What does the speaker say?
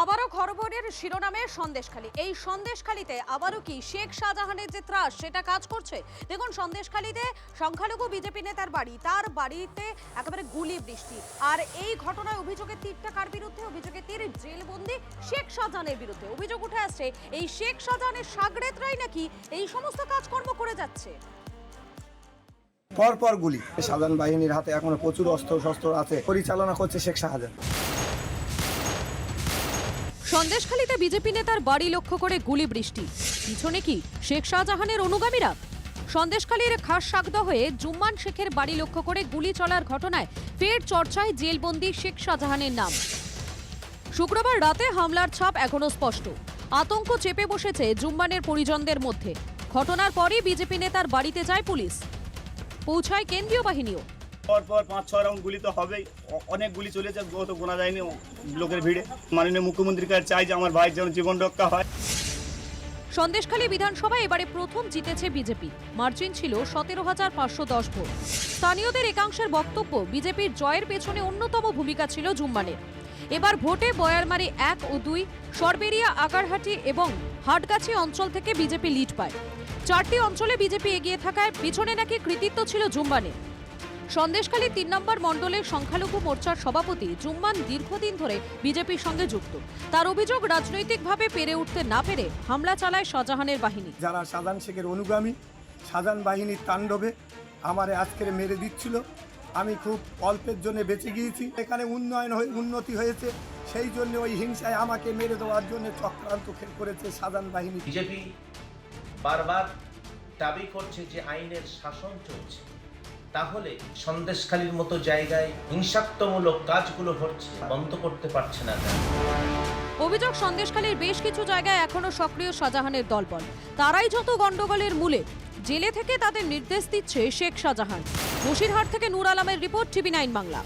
আবারও খবরের শিরোনামে সন্দেশখালী। এই সন্দেশখালীতে আবারও কি শেখ শাহজাহানের যে ত্রাস সেটা কাজ করছে। দেখুন, সন্দেশখালীতে সংখ্যালঘু বিজেপি নেতার বাড়ি, তার বাড়িতে একেবারে গুলি বৃষ্টি। আর এই ঘটনায় অভিযোগের তীরটা কার বিরুদ্ধে? অভিযোগের তীর জেলবন্দি শেখ শাহজাহানের বিরুদ্ধে। অভিযোগ উঠে আসছে এই শেখ শাহজাহানের সাগরেদরাই নাকি এই সমস্ত কাজকর্ম করে যাচ্ছে। পরপর গুলি। শাহজাহান বাহিনীর হাতে এখনো প্রচুর অস্ত্র শস্ত্র আছে, পরিচালনা করছে শেখ শাহজাহান। সন্দেশখালীতে বিজেপি নেতার বাড়ি লক্ষ্য করে গুলি বৃষ্টি, পিছনে কি শেখ শাহজাহানের অনুগামীরা? সন্দেশখালীর খাস সাগদ হয়ে জুম্মান শেখের বাড়ি লক্ষ্য করে গুলি চলার ঘটনায় ফের চর্চায় জেলবন্দি শেখ শাহজাহানের নাম। শুক্রবার রাতে হামলার ছাপ এখনো স্পষ্ট। আতঙ্ক চেপে বসেছে জুম্মানের পরিজনদের মধ্যে। ঘটনার পরই বিজেপি নেতার বাড়িতে যায় পুলিশ, পৌঁছায় কেন্দ্রীয় বাহিনীও। পরপর 5-6 রাউন্ড গুলি তো হবেই, অনেক গুলি চলেছে, গত গোনা যায়নি লোকের ভিড়ে। মাননীয় মুখ্যমন্ত্রীর কাছে চাই যে আমার ভাইয়ের যেন জীবন রক্ষা হয়। সন্দেশখালী বিধানসভায় এবারে প্রথম জিতেছে বিজেপি। মার্জিন ছিল 17,510 ভোট। স্থানীয়দের একাংশের বক্তব্য, বিজেপির জয়ের পেছনে অন্যতম ভূমিকা ছিল জুম্মানের। এবার ভোটে বয়ারমারি 1 ও 2, সরবেরিয়া, আগারহাটি এবং হাটগাছি অঞ্চল থেকে বিজেপি লিড পায়। 4টি অঞ্চলে বিজেপি এগিয়ে থাকায় পিছনে নাকি কৃতিত্ব ছিল জুম্মানের। সন্দেশখালী 3 নম্বর মণ্ডলের সংখ্যালঘু মোর্চার সভাপতি জুম্মান দীর্ঘদিন ধরে বিজেপির সঙ্গে যুক্ত। তার অভিযোগ, রাজনৈতিকভাবে পেরে উঠতে না পেরে হামলা চালায় শাহজাহানের বাহিনী। যারা শাহজাহান শেখের অনুগামী, শাহজাহান বাহিনীর তাণ্ডবে আমারে আজকের মেরে দিচ্ছিল। আমি খুব অল্পের জন্য বেঁচে গিয়েছি। এখানে উন্নতি হয়েছে, সেই জন্য ওই হিংসায় আমাকে মেরে দেওয়ার জন্য চক্রান্ত করেছে শাহজাহান বাহিনী। বিজেপি বারবার দাবি করছে যে আইনের শাসন চলছে, তাহলে সন্দেশখালীর মতো জায়গায় হিংসাত্মমূলক কাজগুলো হচ্ছে, বন্ধ করতে পারছে না। অভিযোগ, সন্দেশখালীর বেশ কিছু জায়গায় এখনো সক্রিয় শাহজাহানের দলবল। তারাই যত গন্ডগোলের মূলে। জেলে থেকে তাদের নির্দেশ দিচ্ছে শেখ শাহজাহান। বসিরহাট থেকে নূর আলমের রিপোর্ট, টিভি 9 বাংলা।